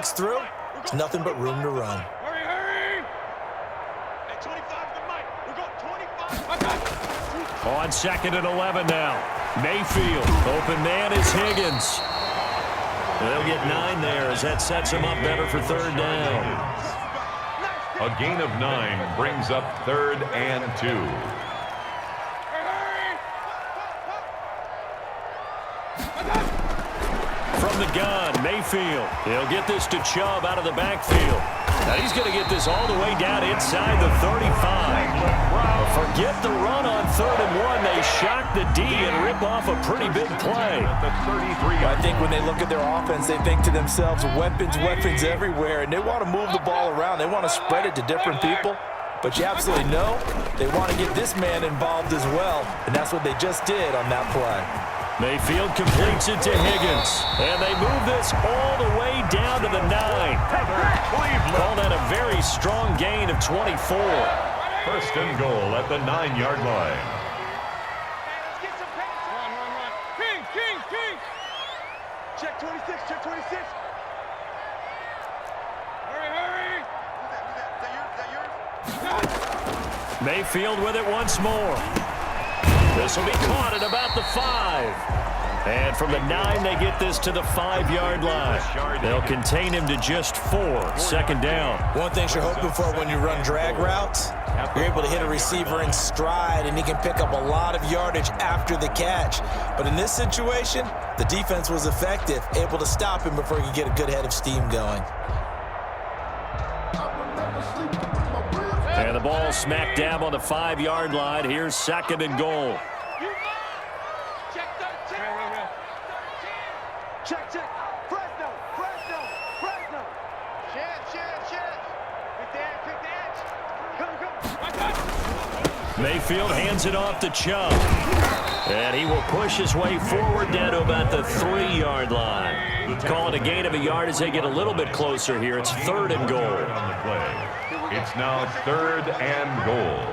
breaks through, it's nothing but room to run. Hurry, hurry! Hey, 25 to Mike. We got 25. On 2nd and 11 now. Mayfield. Open man is Higgins. They'll get 9 there as that sets him up better for 3rd down. A gain of 9 brings up 3rd and 2. From the gun, Mayfield. He'll get this to Chubb out of the backfield. Now he's going to get this all the way down inside the 35. Forget the run on 3rd and 1. They shock the D and rip off a pretty big play. I think when they look at their offense, they think to themselves, weapons, weapons everywhere, and they want to move the ball around. They want to spread it to different people. But you absolutely know they want to get this man involved as well, and that's what they just did on that play. Mayfield completes it to Higgins, and they move this all the way down to the 9. Call that a very strong gain of 24. 1st and goal at the 9-yard line. King, King, King! Check 26, check 26. Hurry, hurry! Is that yours? Mayfield with it once more. This will be caught at about the 5. And from the 9, they get this to the 5-yard line. They'll contain him to just 4. 2nd down. One thing you're hoping for when you run drag routes, you're able to hit a receiver in stride, and he can pick up a lot of yardage after the catch. But in this situation, the defense was effective, able to stop him before he could get a good head of steam going. And the ball smack dab on the 5-yard line. Here's 2nd and goal. Check 13. Check, check. Fresno, Fresno, Fresno. Shit. Pick the edge. Come. Mayfield hands it off to Chubb. And he will push his way forward down to about the 3-yard line. Call it a gain of a yard as they get a little bit closer here. It's 3rd and goal. On the play. It's now 3rd and goal.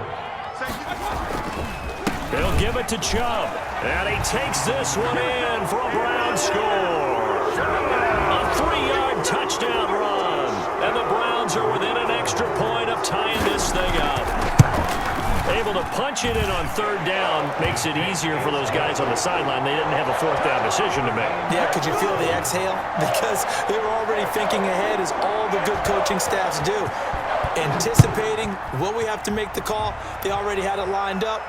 They'll give it to Chubb. And he takes this one in for a Brown score. A 3-yard touchdown run. And the Browns are within an extra point of tying this thing up. Able to punch it in on 3rd down makes it easier for those guys on the sideline. They didn't have a 4th down decision to make. Yeah, could you feel the exhale? Because they were already thinking ahead, as all the good coaching staffs do. Anticipating, will we have to make the call? They already had it lined up.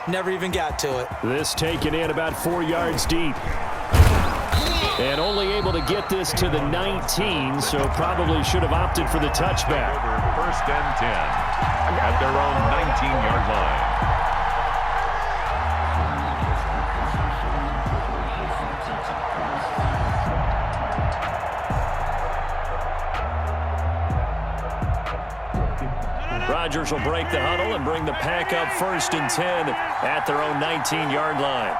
Never even got to it. This taken in about 4 yards deep. And only able to get this to the 19, so probably should have opted for the touchback. 1st and 10 at their own 19-yard line. Rodgers will break the huddle and bring the pack up 1st and 10 at their own 19-yard line.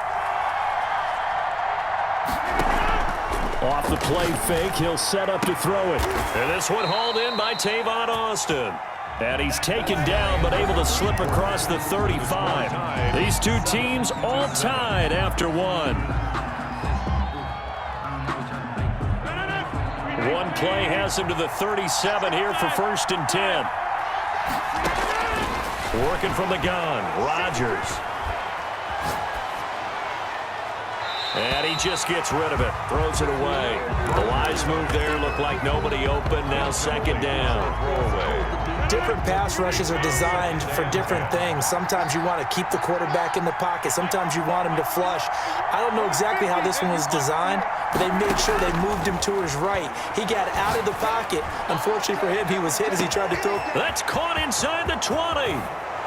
Off the play fake, he'll set up to throw it. And this one hauled in by Tavon Austin. And he's taken down but able to slip across the 35. These two teams all tied after 1. One play has him to the 37 here for 1st and 10. Working from the gun, Rodgers. And he just gets rid of it, throws it away. The wise move there, looked like nobody open, now 2nd down. Different pass rushes are designed for different things. Sometimes you want to keep the quarterback in the pocket. Sometimes you want him to flush. I don't know exactly how this one was designed, but they made sure they moved him to his right. He got out of the pocket. Unfortunately for him, he was hit as he tried to throw. That's caught inside the 20.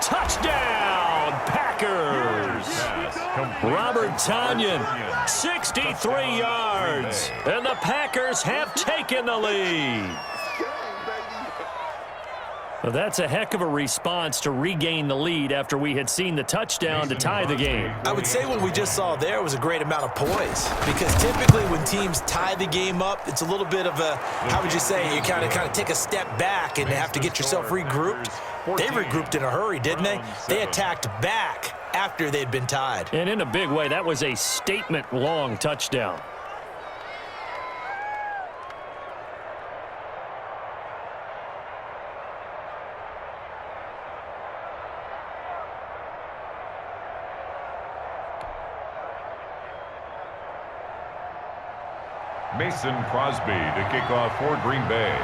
Touchdown, Packers. Robert Tonyan, 63 yards. And the Packers have taken the lead. Well, that's a heck of a response to regain the lead after we had seen the touchdown to tie the game. I would say what we just saw there was a great amount of poise, because typically when teams tie the game up, it's a little bit of a, how would you say, you kind of take a step back and have to get yourself regrouped. They regrouped in a hurry, didn't they? They attacked back after they'd been tied. And in a big way, that was a statement-long touchdown. Mason Crosby to kick off for Green Bay.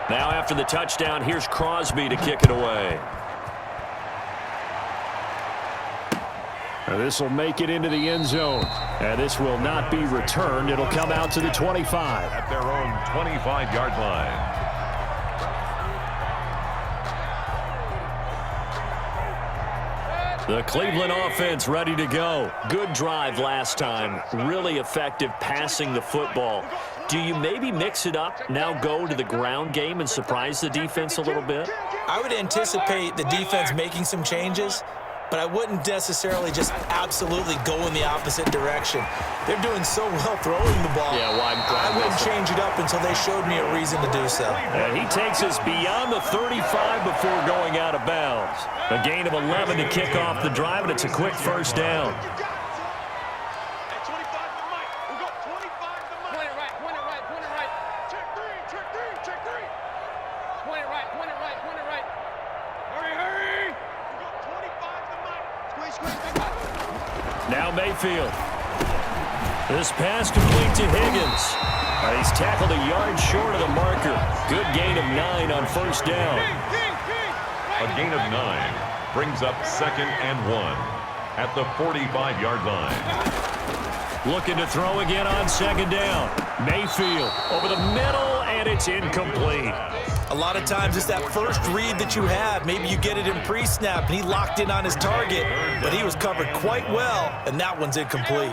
Now after the touchdown, here's Crosby to kick it away. This will make it into the end zone. And this will not be returned. It'll come out to the 25. At their own 25-yard line. The Cleveland offense ready to go. Good drive last time. Really effective passing the football. Do you maybe mix it up, now go to the ground game and surprise the defense a little bit? I would anticipate the defense making some changes, but I wouldn't necessarily just absolutely go in the opposite direction. They're doing so well throwing the ball. Yeah, well, I wouldn't change it up until they showed me a reason to do so. And he takes us beyond the 35 before going out of bounds. A gain of 11 to kick off the drive, and it's a quick first down. Now Mayfield. This pass complete to Higgins. He's tackled a yard short of the marker. Good gain of 9 on first down. A gain of 9 brings up 2nd and 1 at the 45-yard line. Looking to throw again on 2nd down. Mayfield over the middle, and it's incomplete. A lot of times it's that first read that you have. Maybe you get it in pre-snap, and he locked in on his target, but he was covered quite well, and that one's incomplete.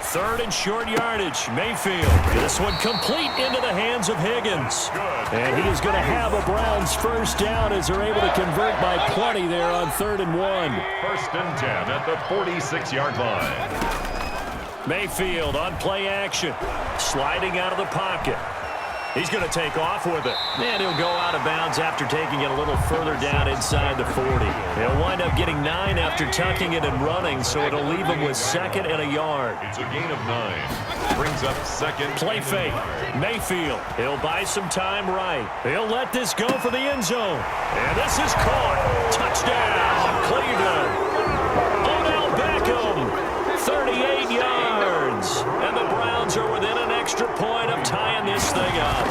Third and short yardage. Mayfield. This one complete into the hands of Higgins. And he is going to have a Browns first down as they're able to convert by plenty there on 3rd and 1. 1st and 10 at the 46-yard line. Mayfield on play action. Sliding out of the pocket. He's going to take off with it. And he'll go out of bounds after taking it a little further down inside the 40. He'll wind up getting 9 after tucking it and running, so it'll leave him with 2nd and a yard. It's a gain of 9. Brings up 2nd. Play fake. Mayfield. He'll buy some time right. He'll let this go for the end zone. And this is caught. Touchdown, Cleveland. Odell Beckham. 38 yards. And the Browns are within an extra point of tying this thing up.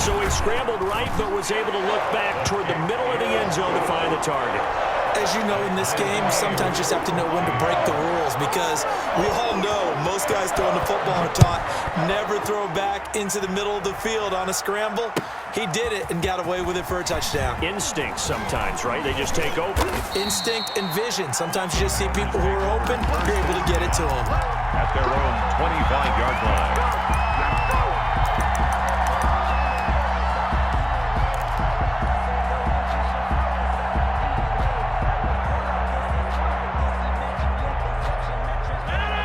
So he scrambled right, but was able to look back toward the middle of the end zone to find the target. As you know, in this game, sometimes you just have to know when to break the rules, because we all know most guys throwing the football are taught never throw back into the middle of the field on a scramble. He did it and got away with it for a touchdown. Instinct sometimes, right? They just take over. Instinct and vision. Sometimes you just see people who are open, you're able to get it to them. At their own 25-yard line.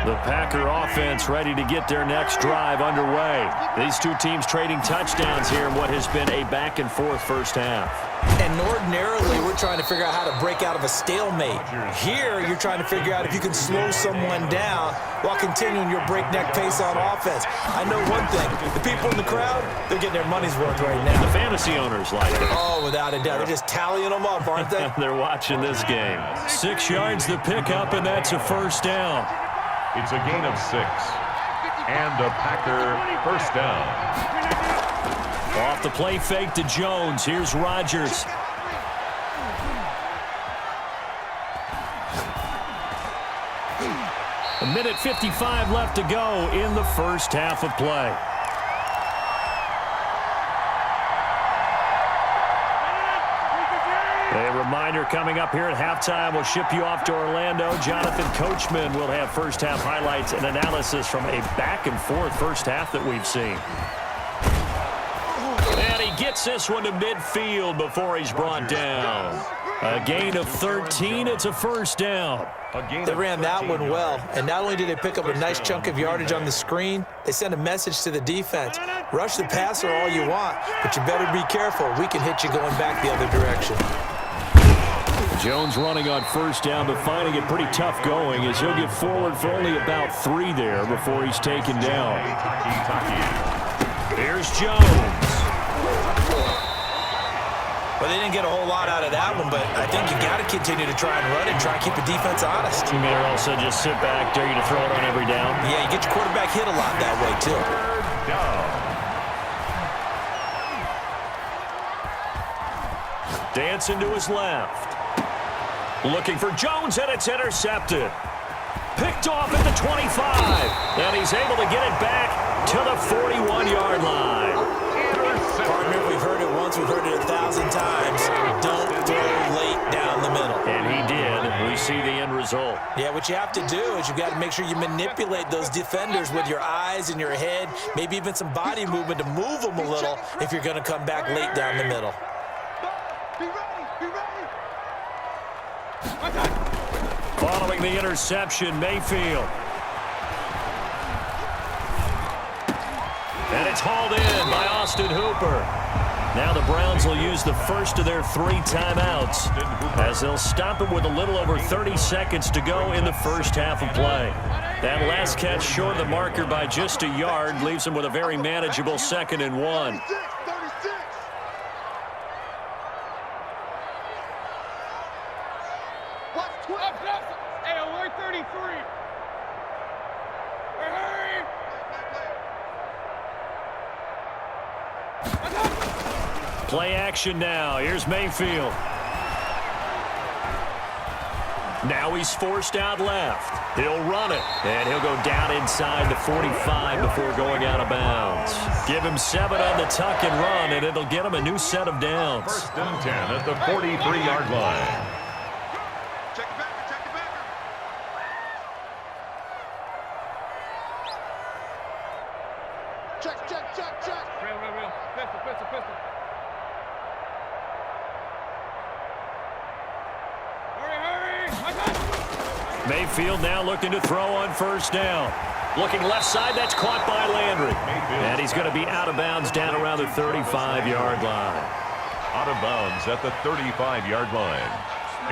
The Packer offense ready to get their next drive underway. These two teams trading touchdowns here in what has been a back-and-forth first half. And ordinarily, we're trying to figure out how to break out of a stalemate. Here, you're trying to figure out if you can slow someone down while continuing your breakneck pace on offense. I know one thing. The people in the crowd, they're getting their money's worth right now. The fantasy owners like it. Oh, without a doubt. They're just tallying them up, aren't they? They're watching this game. 6 yards the pickup, and that's a first down. It's a gain of 6. And a Packer first down. Off the play fake to Jones. Here's Rodgers. A minute 55 left to go in the first half of play. A reminder coming up here at halftime. We'll ship you off to Orlando. Jonathan Coachman will have first half highlights and analysis from a back-and-forth first half that we've seen. And he gets this one to midfield before he's brought down. A gain of 13. It's a first down. They ran that one well, and not only did they pick up a nice chunk of yardage on the screen, they sent a message to the defense. Rush the passer all you want, but you better be careful. We can hit you going back the other direction. Jones running on first down, but finding it pretty tough going as he'll get forward for only about 3 there before he's taken down. Here's Jones. Well, they didn't get a whole lot out of that one, but I think you got to continue to try and run and try and keep the defense honest. You may also just sit back, dare you to throw it on every down. Yeah, you get your quarterback hit a lot that way, too. Dancing to his left. Looking for Jones, and it's intercepted. Picked off at the 25. And he's able to get it back to the 41-yard line. Partner, we've heard it once, we've heard it 1,000 times. Don't throw late down the middle. And he did. We see the end result. Yeah, what you have to do is you've got to make sure you manipulate those defenders with your eyes and your head, maybe even some body movement to move them a little if you're going to come back late down the middle. Be ready, be ready. Following the interception, Mayfield. And it's hauled in by Austin Hooper. Now the Browns will use the first of their 3 timeouts as they'll stop him with a little over 30 seconds to go in the first half of play. That last catch short of the marker by just a yard leaves him with a very manageable 2nd and 1. 36. What's 12? Hey, alert 33. Hurry! Play action now. Here's Mayfield. Now he's forced out left. He'll run it, and he'll go down inside the 45 before going out of bounds. Give him 7 on the tuck and run, and it'll get him a new set of downs. 1st and 10 at the 43-yard line. Check it back, check it back. Check. Real. Pistol. Hurry. Mayfield now looking to throw on first down. Looking left side, that's caught by Landry. And he's going to be out of bounds down around the 35-yard line. Out of bounds at the 35-yard line.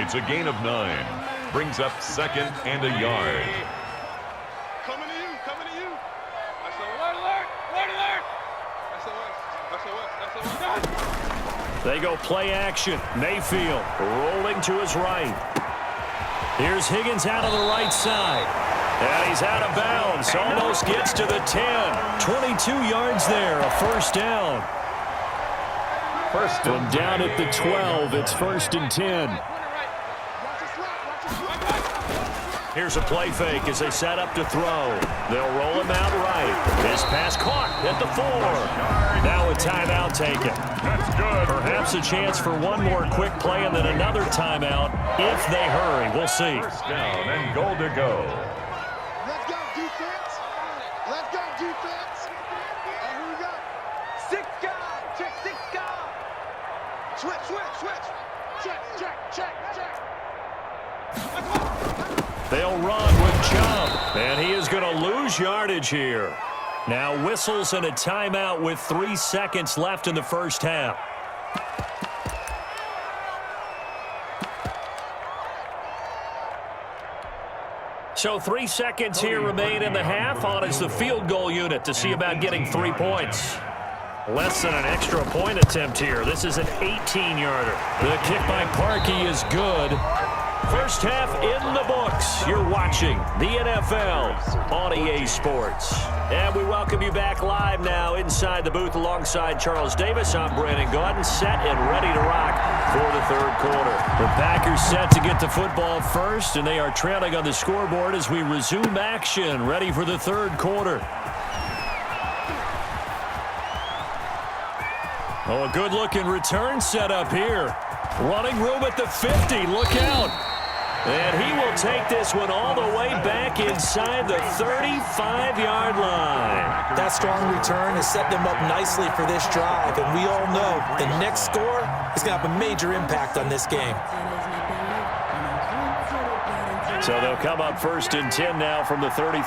It's a gain of 9. Brings up 2nd and a yard. Coming to you. That's alert. SOS. They go play action. Mayfield rolling to his right. Here's Higgins out of the right side. And he's out of bounds. Almost gets to the 10. 22 yards there, a first down. From down at the 12, it's 1st and 10. Here's a play fake as they set up to throw. They'll roll him out right. His pass caught at the 4. Now a timeout taken. That's good. Perhaps a chance for one more quick play and then another timeout if they hurry. We'll see. 1st down and goal to go. Let's go, defense. And who we got? 6 guys. Check 6 guys. Switch. Check. They'll run with Chubb, and he is going to lose yardage here. Now whistles and a timeout with 3 seconds left in the first half. So 3 seconds here remain in the half. On is the field goal unit to see about getting 3 points. Less than an extra point attempt here. This is an 18-yarder. The kick by Parkey is good. First half in the books. You're watching the NFL on EA Sports. And we welcome you back live now inside the booth alongside Charles Davis. I'm Brandon Gaudin, set and ready to rock for the 3rd quarter. The Packers set to get the football first, and they are trailing on the scoreboard as we resume action, ready for the 3rd quarter. Oh, a good-looking return set up here. Running room at the 50. Look out. And he will take this one all the way back inside the 35-yard line. That strong return has set them up nicely for this drive, and we all know the next score is going to have a major impact on this game. So they'll come up 1st and 10 now from the 33.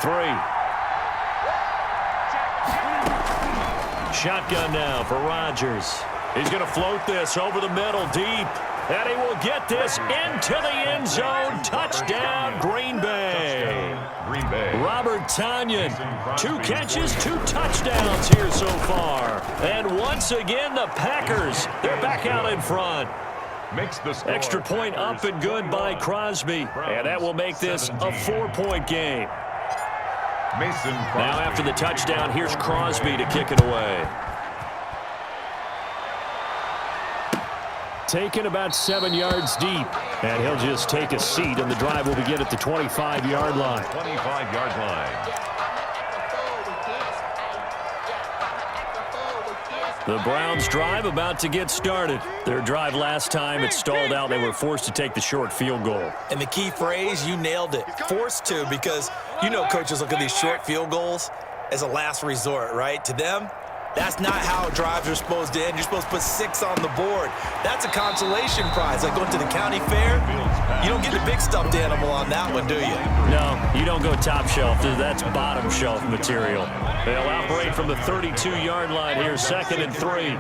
Shotgun now for Rodgers. He's going to float this over the middle deep. And he will get this into the end zone. Touchdown, Green Bay. Green Bay. Robert Tonyan, 2 catches, 2 touchdowns here so far. And once again, the Packers, they're back out in front. Makes the score. Extra point up and good by Crosby. And that will make this a 4-point game. Mason Crosby. Now after the touchdown, here's Crosby to kick it away. Taken about 7 yards deep. And he'll just take a seat, and the drive will begin at the 25-yard line. 25-yard line. The Browns' drive about to get started. Their drive last time, it stalled out. They were forced to take the short field goal. And the key phrase, you nailed it, forced to, because you know coaches look at these short field goals as a last resort, right? To them, that's not how drives are supposed to end. You're supposed to put 6 on the board. That's a consolation prize. Like going to the county fair, you don't get the big stuffed animal on that one, do you? No, you don't go top shelf. That's bottom shelf material. They'll operate from the 32-yard line here, 2nd and 3.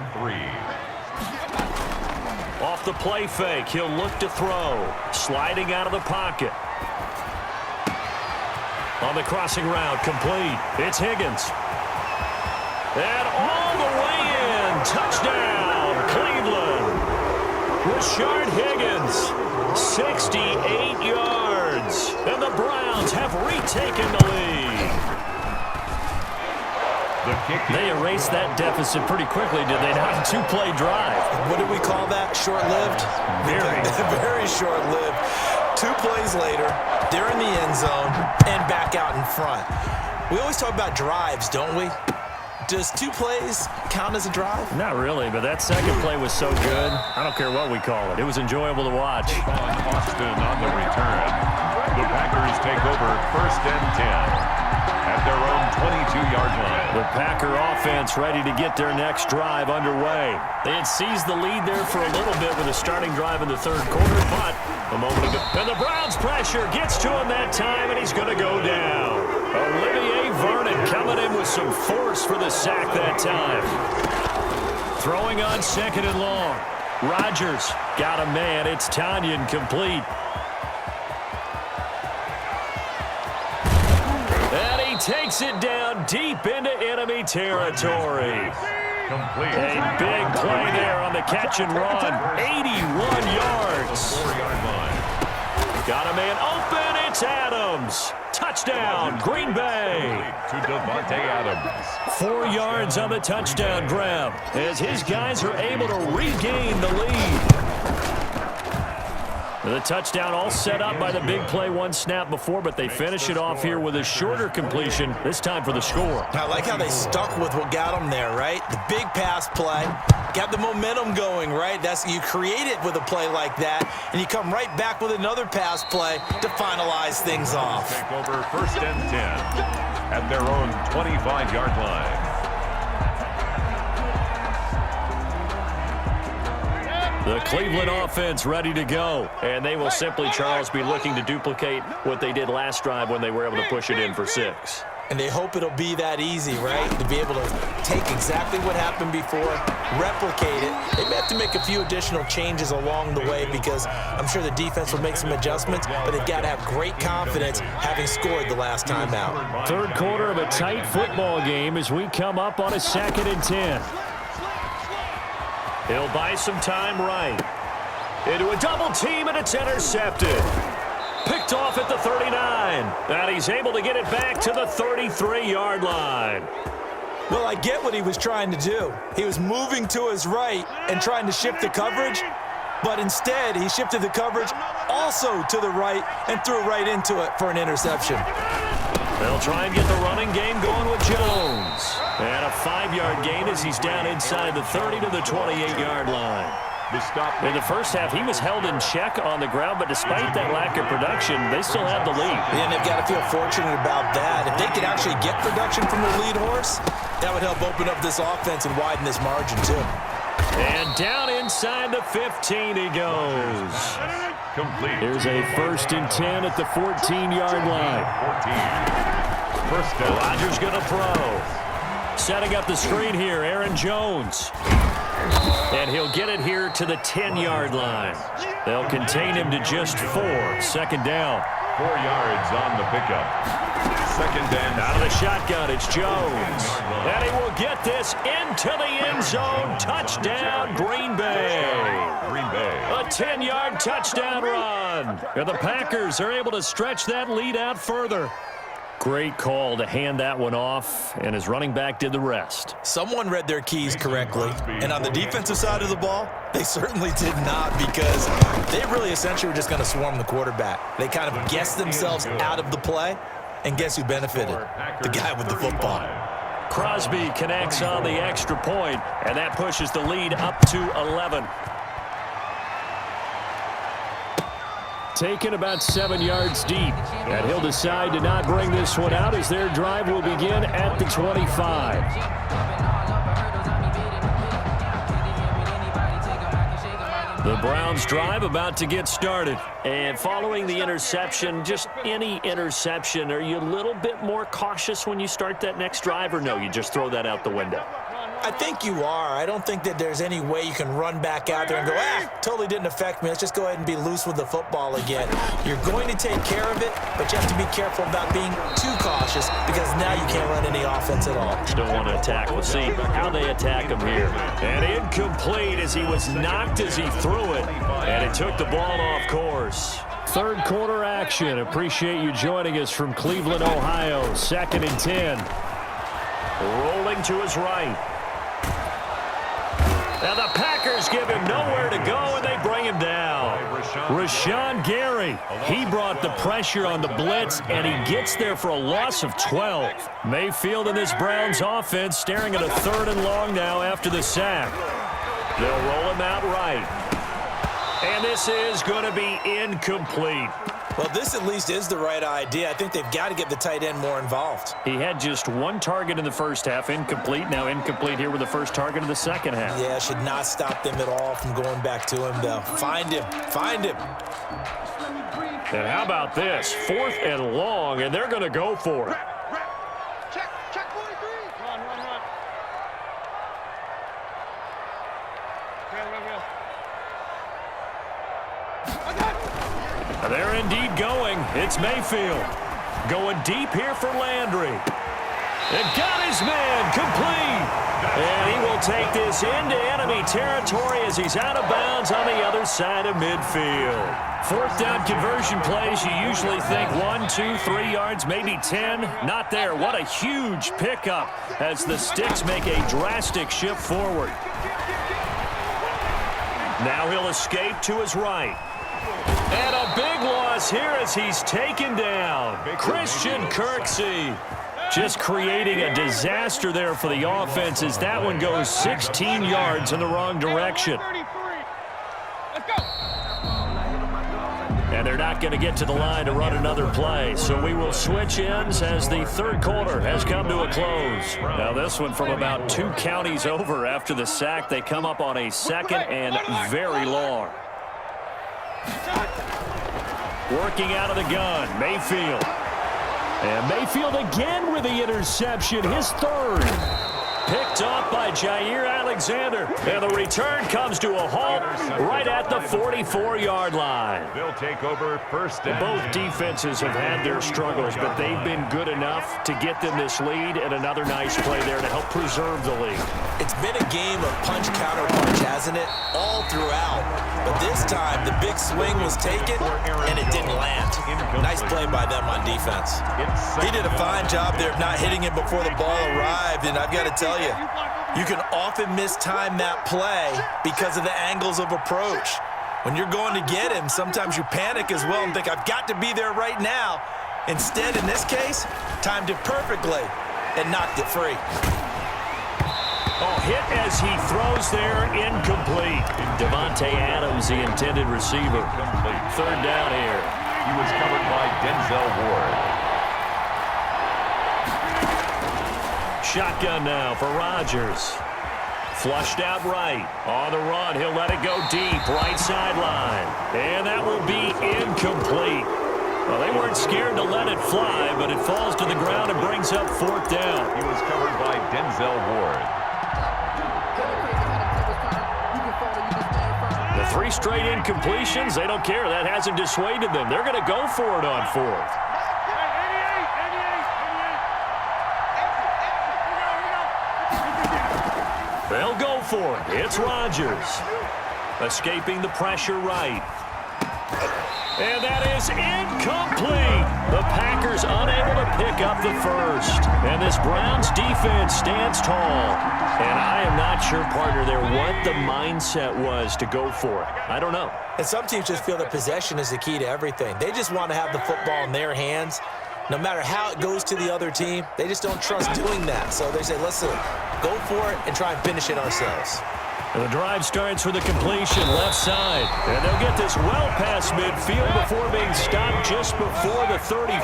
Off the play fake, he'll look to throw. Sliding out of the pocket. On the crossing route, complete. It's Higgins. And all the way in. Touchdown, Cleveland. Rashard Higgins, 68 yards. And the Browns have retaken the lead. They erased that deficit pretty quickly, did they not? 2-play drive. What did we call that? Short-lived? Very short-lived. 2 plays later, they're in the end zone and back out in front. We always talk about drives, don't we? Does 2 plays count as a drive? Not really, but that second play was so good. I don't care what we call it. It was enjoyable to watch. Austin on the return. The Packers take over 1st and 10 at their own 22-yard line. The Packer offense ready to get their next drive underway. They had seized the lead there for a little bit with a starting drive in the 3rd quarter, but a moment ago. And the Browns pressure gets to him that time, and he's going to go down. Olivier Vernon coming in with some force for the sack that time. Throwing on 2nd and long. Rodgers got a man. It's Tonyan complete. And he takes it down deep into enemy territory. Complete. A big play there on the catch and run. 81 yards. 4-yard line. Got a man open. It's Adams. Touchdown, Green Bay. To Devontae Adams. 4 yards on the touchdown grab as his guys are able to regain the lead. The touchdown all set up by the big play 1 snap before, but they finish it off here with a shorter completion, this time for the score. I like how they stuck with what got them there, right? The big pass play, got the momentum going, right? You create it with a play like that, and you come right back with another pass play to finalize things off. Take over 1st and 10 at their own 25-yard line. The Cleveland offense ready to go, and they will simply, Charles, be looking to duplicate what they did last drive when they were able to push it in for 6. And they hope it'll be that easy, right? To be able to take exactly what happened before, replicate it. They may have to make a few additional changes along the way because I'm sure the defense will make some adjustments, but they've got to have great confidence having scored the last time out. 3rd quarter of a tight football game as we come up on a 2nd and 10. He'll buy some time right. Into a double team, and it's intercepted. Picked off at the 39. And he's able to get it back to the 33-yard line. Well, I get what he was trying to do. He was moving to his right and trying to shift the coverage, but instead he shifted the coverage also to the right and threw right into it for an interception. They'll try and get the running game going with Jones. And a 5-yard gain as he's down inside the 30 to the 28-yard line. In the first half, he was held in check on the ground, but despite that lack of production, they still have the lead. Yeah, and they've got to feel fortunate about that. If they could actually get production from the lead horse, that would help open up this offense and widen this margin, too. And down inside the 15 he goes. Complete. Here's a 1st and 10 at the 14-yard line. 14. First down. Rodgers going to throw. Setting up the screen here, Aaron Jones. And he'll get it here to the 10-yard line. They'll contain him to just 4. Second down. 4 yards on the pickup. Second and out of the shotgun, it's Jones. And he will get this into the end zone. Touchdown, Green Bay. Green Bay. A 10-yard touchdown run. And the Packers are able to stretch that lead out further. Great call to hand that one off, and his running back did the rest. Someone read their keys correctly, and on the defensive side of the ball, they certainly did not, because they really essentially were just going to swarm the quarterback. They kind of guessed themselves out of the play, and guess who benefited? The guy with the football. Crosby connects on the extra point, and that pushes the lead up to 11. Taken about 7 yards deep, and he'll decide to not bring this one out as their drive will begin at the 25. The Browns drive about to get started. And following the interception, just any interception, are you a little bit more cautious when you start that next drive, or no, you just throw that out the window? I think you are. I don't think that there's any way you can run back out there and go, totally didn't affect me. Let's just go ahead and be loose with the football again. You're going to take care of it, but you have to be careful about being too cautious, because now you can't run any offense at all. Still want to attack. We'll see how they attack him here. And incomplete as he was knocked as he threw it, and it took the ball off course. Third quarter action. Appreciate you joining us from Cleveland, Ohio. 2nd and 10. Rolling to his right. Now the Packers give him nowhere to go, and they bring him down. Rashawn Gary, he brought the pressure on the blitz, and he gets there for a loss of 12. Mayfield and this Browns offense staring at a 3rd and long now after the sack. They'll roll him out right. And this is going to be incomplete. Well, this at least is the right idea. I think they've got to get the tight end more involved. He had just 1 target in the first half, incomplete. Now incomplete here with the first target of the second half. Yeah, should not stop them at all from going back to him, though. Find him. Find him. And how about this? 4th and long, and they're going to go for it. Check 43. Run. They're indeed going. It's Mayfield. Going deep here for Landry. And got his man complete. And he will take this into enemy territory as he's out of bounds on the other side of midfield. 4th down conversion plays, you usually think 1, 2, 3 yards, maybe 10. Not there. What a huge pickup as the Sticks make a drastic shift forward. Now he'll escape to his right. And a big loss here as he's taken down. Christian Kirksey just creating a disaster there for the offense as that one goes 16 yards in the wrong direction. And they're not going to get to the line to run another play. So we will switch ends as the 3rd quarter has come to a close. Now this one from about 2 counties over after the sack. They come up on a 2nd and very long. Working out of the gun, Mayfield. And Mayfield again with the interception, his 3rd. Picked off by Jair Alexander. And the return comes to a halt right at the 44-yard line. They'll take over 1st down. Both defenses have had their struggles, but they've been good enough to get them this lead, and another nice play there to help preserve the lead. It's been a game of punch, counter, punch, hasn't it? All throughout. But this time, the big swing was taken, and it didn't land. Nice play by them on defense. He did a fine job there of not hitting him before the ball arrived, and I've got to tell you, you can often mistime that play because of the angles of approach. When you're going to get him, sometimes you panic as well and think, I've got to be there right now. Instead, in this case, timed it perfectly and knocked it free. Oh, hit as he throws there, incomplete. Devontae Adams, the intended receiver. 3rd down here. He was covered by Denzel Ward. Shotgun now for Rodgers. Flushed out right. On the run, he'll let it go deep, right sideline. And that will be incomplete. Well, they weren't scared to let it fly, but it falls to the ground and brings up 4th down. He was covered by Denzel Ward. 3 straight incompletions. They don't care. That hasn't dissuaded them. They're going to go for it on 4th. They'll go for it. It's Rodgers. Escaping the pressure right. And that is incomplete. The Packers unable to pick up the first. And this Browns defense stands tall. And I am not sure, partner, there what the mindset was to go for it. I don't know. And some teams just feel that possession is the key to everything. They just want to have the football in their hands. No matter how it goes to the other team, they just don't trust doing that. So they say, listen, go for it and try and finish it ourselves. And the drive starts with a completion left side. And they'll get this well past midfield before being stopped just before the 35.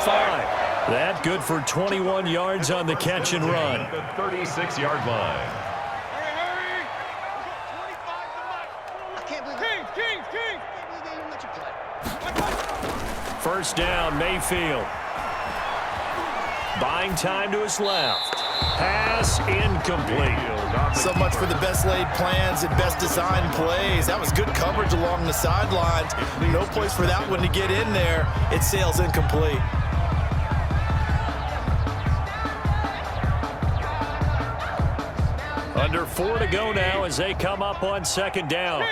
That good for 21 yards on the catch and run. The 36-yard line. First down, Mayfield. Buying time to his left. Pass incomplete. So much for the best laid plans and best designed plays. That was good coverage along the sidelines. No place for that one to get in there. It sails incomplete. Under 4 to go now as they come up on second down.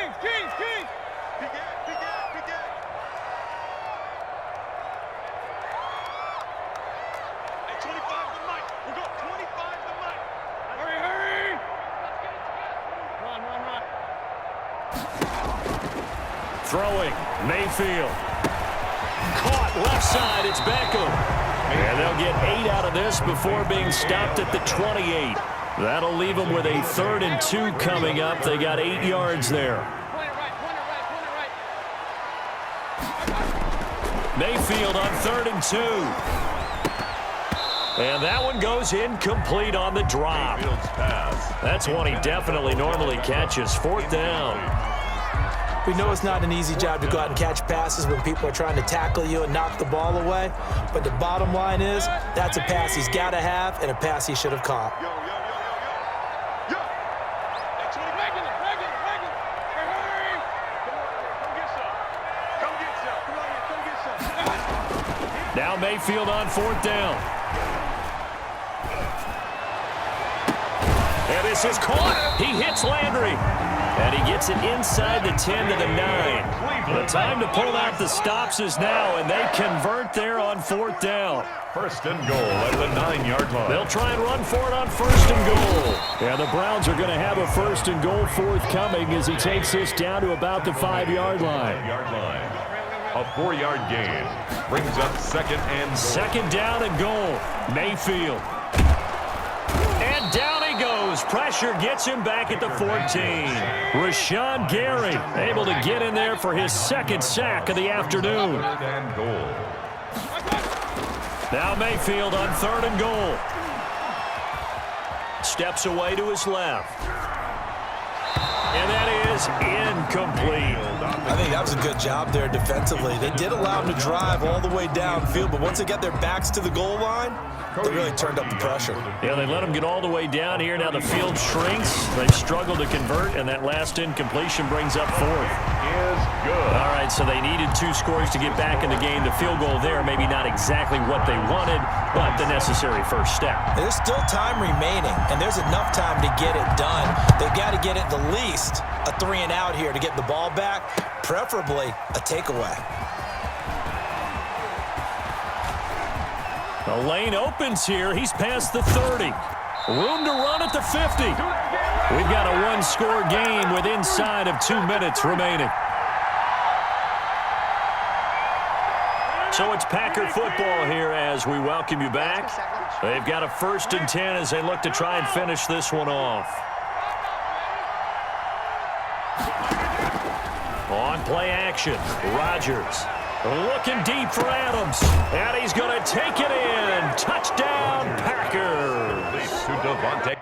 Throwing, Mayfield. Caught left side, it's Beckham. And they'll get 8 out of this before being stopped at the 28. That'll leave them with a 3rd and 2 coming up. They got 8 yards there. Mayfield on 3rd and 2. And that one goes incomplete on the drop. That's one he definitely normally catches. 4th down. We know it's not an easy job to go out and catch passes when people are trying to tackle you and knock the ball away. But the bottom line is that's a pass he's got to have and a pass he should have caught. Now Mayfield on 4th down. And this is caught. He hits Landry. And he gets it inside the 10 to the 9. The time to pull out the stops is now, and they convert there on 4th down. 1st and goal at the 9-yard line. They'll try and run for it on 1st and goal. And the Browns are going to have a 1st and goal forthcoming as he takes this down to about the 5-yard line. A 4-yard gain brings up 2nd and goal. 2nd down and goal. Mayfield. And down he goes. Pressure gets him back at the 14. Rashawn Gary able to get in there for his 2nd sack of the afternoon. 3rd and goal. Now Mayfield on 3rd and goal. Steps away to his left. And that is incomplete. I think that was a good job there defensively. They did allow him to drive all the way downfield, but once they got their backs to the goal line, they really turned up the pressure. Yeah, they let him get all the way down here. Now the field shrinks. They've struggled to convert, and that last incompletion brings up 4th. Is good. All right, so they needed 2 scores to get back in the game. The field goal there, maybe not exactly what they wanted, but the necessary first step. There's still time remaining, and there's enough time to get it done. They've got to get it the least a 3 and out here to get the ball back, preferably a takeaway. The lane opens here. He's past the 30. Room to run at the 50. We've got a 1-score game with inside of 2 minutes remaining. So it's Packer football here as we welcome you back. They've got a 1st and 10 as they look to try and finish this one off. On play action, Rodgers. Looking deep for Adams. And he's going to take it in. Touchdown, Packers. To Devontae.